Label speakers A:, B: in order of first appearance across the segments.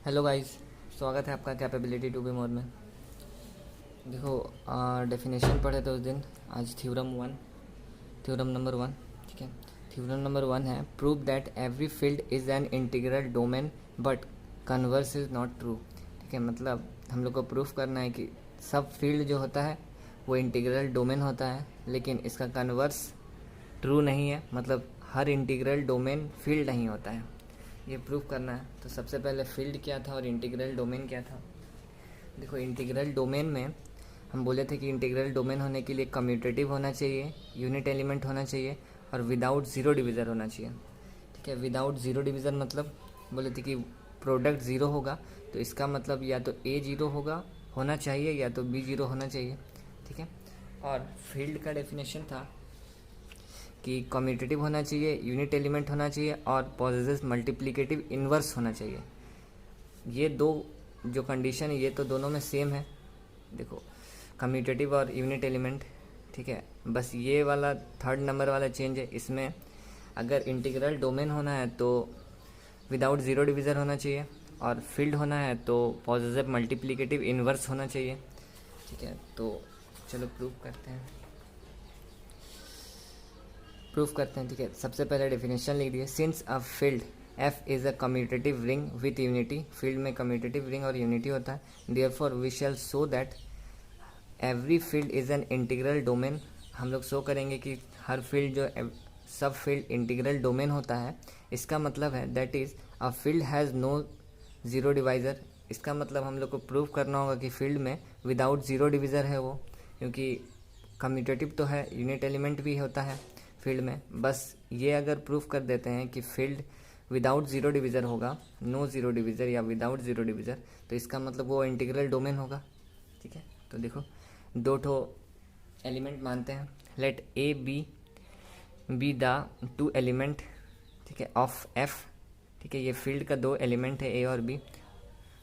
A: Hello guys, स्वागत है आपका कैपेबिलिटी टू बी मोर में। देखो, डेफिनेशन पढ़े थे उस दिन। आज थ्योरम नंबर वन। ठीक है, थ्योरम नंबर वन है prove that every field is an integral domain but converse is not true. ठीक है, मतलब हम लोग को प्रूफ करना है कि सब फील्ड जो होता है वो इंटीग्रल डोमेन होता है, लेकिन इसका कन्वर्स ट्रू नहीं है। मतलब हर इंटीग्रल डोमेन फील्ड नहीं होता है, ये प्रूफ करना है। तो सबसे पहले फील्ड क्या था और इंटीग्रल डोमेन क्या था। देखो, इंटीग्रल डोमेन में हम बोले थे कि इंटीग्रल डोमेन होने के लिए कम्यूटेटिव होना चाहिए, यूनिट एलिमेंट होना चाहिए और विदाउट ज़ीरो डिवीज़र होना चाहिए। ठीक है, विदाउट ज़ीरो डिवीज़र मतलब बोले थे कि प्रोडक्ट ज़ीरो होगा, तो इसका मतलब या तो ए ज़ीरो होना चाहिए या तो बी ज़ीरो होना चाहिए। ठीक है, और फील्ड का डेफिनेशन था कि कम्यूटेटिव होना चाहिए, यूनिट एलिमेंट होना चाहिए और पॉजिटिव मल्टीप्लिकेटिव इन्वर्स होना चाहिए। ये दो जो कंडीशन है ये तो दोनों में सेम है। देखो, कम्यूटेटिव और यूनिट एलिमेंट। ठीक है, बस ये वाला थर्ड नंबर वाला चेंज है। इसमें अगर इंटीग्रल डोमेन होना है तो विदाउट ज़ीरो डिवीज़र होना चाहिए और फील्ड होना है तो पॉजिटिव मल्टीप्लिकेटिव इन्वर्स होना चाहिए। ठीक है, तो चलो प्रूफ करते हैं। ठीक है, सबसे पहले डेफिनेशन लिख दिए। Since a field F is a commutative ring with unity, field में कम्यूटेटिव रिंग और यूनिटी होता है। Therefore we shall show that every field is an integral domain. हम लोग शो करेंगे कि हर फील्ड जो सब फील्ड इंटीग्रल डोमेन होता है। इसका मतलब है that is a field has no zero divisor. इसका मतलब हम लोग को प्रूव करना होगा कि फील्ड में विदाउट ज़ीरो डिवीज़र है वो, क्योंकि कम्यूटेटिव तो है, यूनिट एलिमेंट भी होता है फील्ड में। बस ये अगर प्रूफ कर देते हैं कि फील्ड विदाउट ज़ीरो डिवीज़र होगा, नो ज़ीरो डिवीज़र या विदाउट ज़ीरो डिवीज़र, तो इसका मतलब वो इंटीग्रल डोमेन होगा। ठीक है, तो देखो दो ठो एलिमेंट मानते हैं। Let a b the two element, ठीक है, ऑफ एफ। ठीक है, ये फील्ड का दो एलिमेंट है ए और B,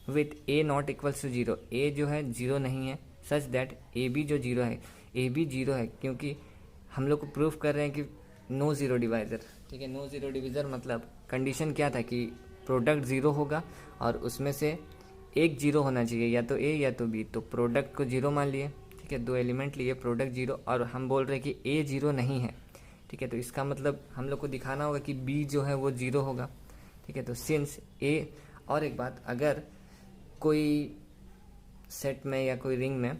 A: with A not equals to zero. A जो है जीरो नहीं है, सच दैट ए बी जो जीरो है, ए बी जीरो है क्योंकि हम लोग को प्रूफ कर रहे हैं कि नो ज़ीरो डिवाइज़र। ठीक है, नो ज़ीरो डिवीज़र मतलब कंडीशन क्या था कि प्रोडक्ट ज़ीरो होगा और उसमें से एक जीरो होना चाहिए, या तो ए या तो बी। तो प्रोडक्ट को जीरो मान लिए। ठीक है, दो एलिमेंट लिए, प्रोडक्ट जीरो, और हम बोल रहे हैं कि ए जीरो नहीं है। ठीक है, तो इसका मतलब हम लोग को दिखाना होगा कि बी जो है वो जीरो होगा। ठीक है, तो सिंस ए, और एक बात, अगर कोई सेट में या कोई रिंग में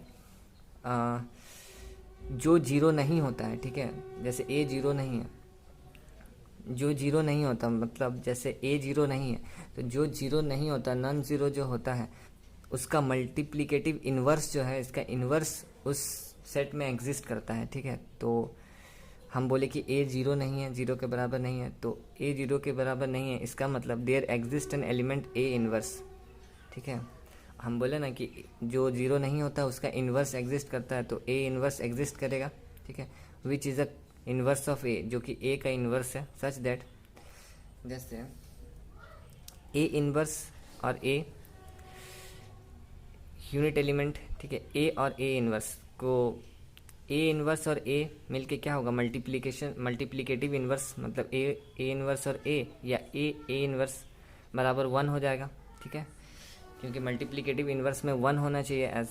A: जो जीरो नहीं होता है, ठीक है, जैसे ए जीरो नहीं है, जो जीरो नहीं होता मतलब जैसे ए जीरो नहीं है, तो जो जीरो नहीं होता, नॉन जीरो जो होता है, उसका मल्टीप्लिकेटिव इन्वर्स जो है, इसका इन्वर्स उस सेट में एग्जिस्ट करता है। ठीक है, तो हम बोले कि ए जीरो नहीं है, जीरो के बराबर नहीं है, तो ए जीरो के बराबर नहीं है, इसका मतलब there exist an element a inverse. ठीक है, हम बोले ना कि जो जीरो नहीं होता उसका इन्वर्स एग्जिस्ट करता है, तो ए इन्वर्स एग्जिस्ट करेगा। ठीक है, which is a inverse of A, जो कि ए का इन्वर्स है, सच दैट जैसे ए इन्वर्स और ए यूनिट एलिमेंट। ठीक है, ए और ए इन्वर्स को, ए इन्वर्स और ए मिलके क्या होगा, मल्टीप्लिकेटिव इन्वर्स, मतलब ए इन्वर्स और ए, या ए इन्वर्स बराबर वन हो जाएगा। ठीक है, क्योंकि मल्टीप्लिकेटिव इन्वर्स में वन होना चाहिए।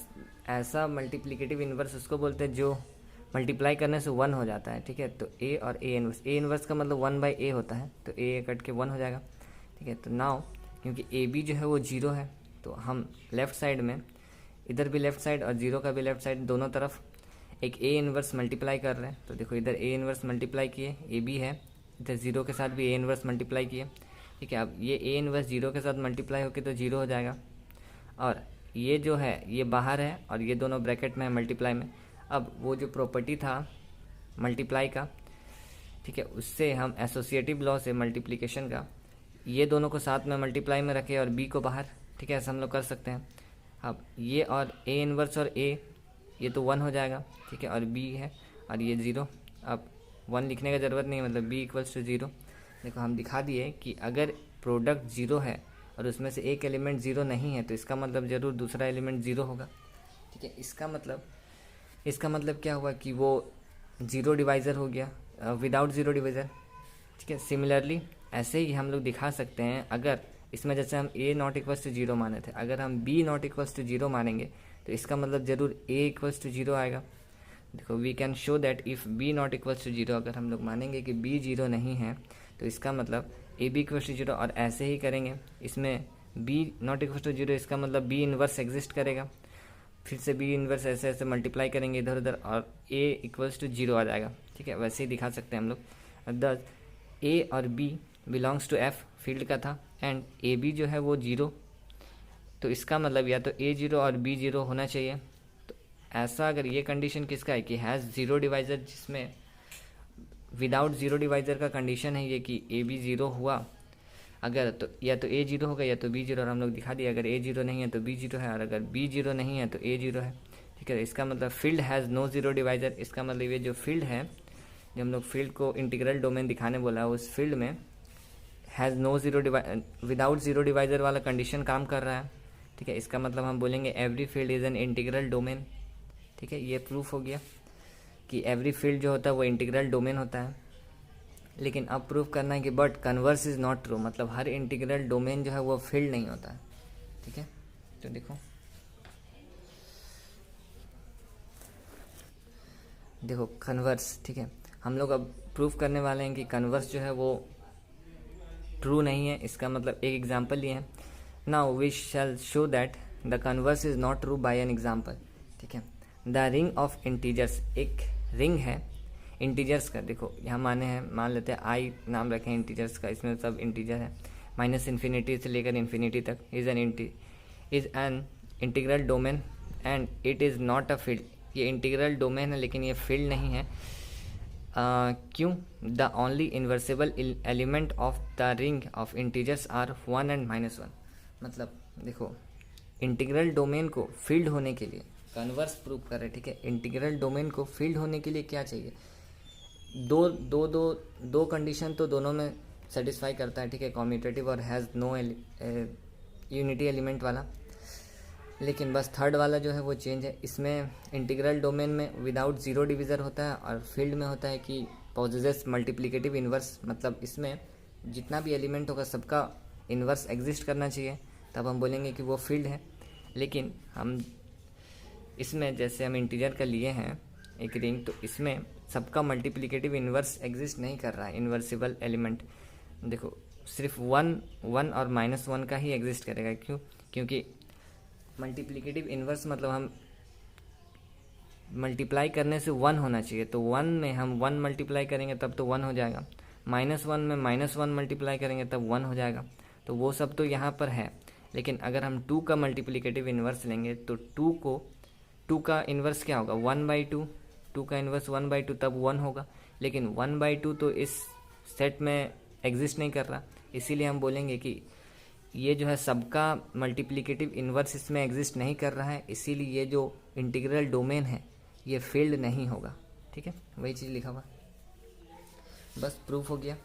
A: ऐसा मल्टीप्लिकेटिव इन्वर्स उसको बोलते हैं जो मल्टीप्लाई करने से वन हो जाता है। ठीक है, तो ए और ए इन्वर्स का मतलब वन बाई ए होता है, तो ए कट के वन हो जाएगा। ठीक है, तो नाउ क्योंकि ए बी जो है वो जीरो है, तो हम लेफ़्ट साइड में, इधर भी लेफ़्ट साइड और जीरो का भी लेफ़्ट साइड, दोनों तरफ एक ए इन्वर्स मल्टीप्लाई कर रहे हैं। तो देखो इधर ए इन्वर्स मल्टीप्लाई किए, ए बी है, इधर जीरो के साथ भी ए इन्वर्स मल्टीप्लाई किए। ठीक है, अब ये ए इन्वर्स जीरो के साथ मल्टीप्लाई होकर तो जीरो हो जाएगा, और ये जो है ये बाहर है और ये दोनों ब्रैकेट में है मल्टीप्लाई में। अब वो जो प्रॉपर्टी था मल्टीप्लाई का, ठीक है, उससे हम एसोसिएटिव लॉ से मल्टीप्लिकेशन का, ये दोनों को साथ में मल्टीप्लाई में रखे और बी को बाहर। ठीक है, ऐसा हम लोग कर सकते हैं। अब ये और ए इन्वर्स और ए, ये तो वन हो जाएगा। ठीक है, और बी है और ये ज़ीरो। अब वन लिखने का ज़रूरत नहीं, मतलब बी इक्वल्स टू ज़ीरो। देखो हम दिखा दिए कि अगर प्रोडक्ट ज़ीरो है और उसमें से एक एलिमेंट ज़ीरो नहीं है, तो इसका मतलब ज़रूर दूसरा एलिमेंट ज़ीरो होगा। ठीक है, इसका मतलब क्या हुआ कि वो ज़ीरो डिवाइज़र हो गया, विदाउट ज़ीरो डिवीज़र, ठीक है। सिमिलरली ऐसे ही हम लोग दिखा सकते हैं, अगर इसमें जैसे हम a not equals to zero माने थे, अगर हम b not equals to zero मानेंगे तो इसका मतलब ज़रूर a इक्वल्स टू जीरो आएगा। देखो we can show that if b not equals to zero, अगर हम लोग मानेंगे कि b जीरो नहीं है तो इसका मतलब a b equals to zero, और ऐसे ही करेंगे इसमें b not equals to zero, इसका मतलब b इन्वर्स एग्जिस्ट करेगा, फिर से b इन्वर्स ऐसे ऐसे मल्टीप्लाई करेंगे इधर उधर और a इक्वल्स टू जीरो आ जाएगा, ठीक है। वैसे ही दिखा सकते हैं हम लोग। दस a और b belongs to f field का था एंड ए बी जो है वो जीरो, तो इसका मतलब या तो a जीरो और b जीरो होना चाहिए। तो ऐसा अगर ये कंडीशन किसका है कि हैज़ ज़ीरो डिवाइज़र, जिसमें विदाउट ज़ीरो डिवाइज़र का कंडीशन है ये कि ए बी ज़ीरो हुआ, अगर तो या तो a जीरो होगा या तो b जीरो, और हम लोग दिखा दिया अगर a जीरो नहीं है तो b जीरो है, और अगर b जीरो नहीं है तो a जीरो है, ठीक है। इसका मतलब field has no zero divisor, इसका मतलब ये जो फील्ड है, जो हम लोग फील्ड को इंटीग्रल डोमेन दिखाने बोला है, उस फील्ड में has no zero without zero divisor वाला कंडीशन काम कर रहा है, ठीक है। इसका मतलब हम बोलेंगे every field is an integral domain, ठीक है। ये प्रूफ हो गया कि एवरी फील्ड जो होता है वो इंटीग्रल डोमेन होता है। लेकिन अब प्रूफ करना है कि but converse is not true, मतलब हर इंटीग्रल डोमेन जो है वो फील्ड नहीं होता है, ठीक है। तो देखो कन्वर्स, ठीक है। हम लोग अब प्रूफ करने वाले हैं कि कन्वर्स जो है वो ट्रू नहीं है। इसका मतलब एक एग्जांपल लिए हैं। Now we shall show that the converse is not true by an example, ठीक है। द रिंग ऑफ इंटीजर्स, एक रिंग है इंटीजर्स का। देखो यहाँ मान लेते हैं आई नाम रखें इंटीजर्स का, इसमें सब इंटीजर है, माइनस इन्फिनिटी से लेकर इन्फिनिटी तक। Is an integral domain and it is not a field. ये इंटीग्रल डोमेन है लेकिन ये फील्ड नहीं है। क्यों? The only invertible element of the ring of integers are 1 and -1। मतलब देखो इंटीग्रल डोमेन को फील्ड होने के लिए कन्वर्स प्रूफ कर रहे हैं, ठीक है। इंटीग्रल डोमेन को फील्ड होने के लिए क्या चाहिए? दो कंडीशन तो दोनों में सेटिस्फाई करता है, ठीक है। कॉम्यूटेटिव और हैज़ नो यूनिटी एलिमेंट वाला, लेकिन बस थर्ड वाला जो है वो चेंज है। इसमें इंटीग्रल डोमेन में विदाउट ज़ीरो डिवीज़र होता है और फील्ड में होता है कि पॉजेसेस मल्टीप्लिकेटिव इन्वर्स, मतलब इसमें जितना भी एलिमेंट होगा सबका इन्वर्स एग्जिस्ट करना चाहिए, तब हम बोलेंगे कि वो फील्ड है। लेकिन हम इसमें जैसे हम इंटीजर का लिए हैं एक रिंग, तो इसमें सबका मल्टीप्लिकेटिव इन्वर्स एग्जिस्ट नहीं कर रहा है। इन्वर्सिबल एलिमेंट देखो सिर्फ वन और -1 का ही एग्जिस्ट करेगा। क्यों? क्योंकि मल्टीप्लिकेटिव इन्वर्स मतलब हम मल्टीप्लाई करने से 1 होना चाहिए, तो 1 में हम 1 मल्टीप्लाई करेंगे तब तो 1 हो जाएगा, -1 में -1 मल्टीप्लाई करेंगे तब 1 हो जाएगा। तो वो सब तो यहाँ पर है, लेकिन अगर हम 2 का मल्टीप्लिकेटिव इन्वर्स लेंगे तो 2 का इन्वर्स क्या होगा? 1/2। 2 का इन्वर्स 1/2 तब 1 होगा, लेकिन 1/2 तो इस सेट में एग्जिस्ट नहीं कर रहा, इसीलिए हम बोलेंगे कि ये जो है सबका मल्टीप्लिकेटिव इन्वर्स इसमें एग्जिस्ट नहीं कर रहा है, इसीलिए ये जो इंटीग्रल डोमेन है ये फील्ड नहीं होगा, ठीक है। वही चीज़ लिखा हुआ, बस प्रूफ हो गया।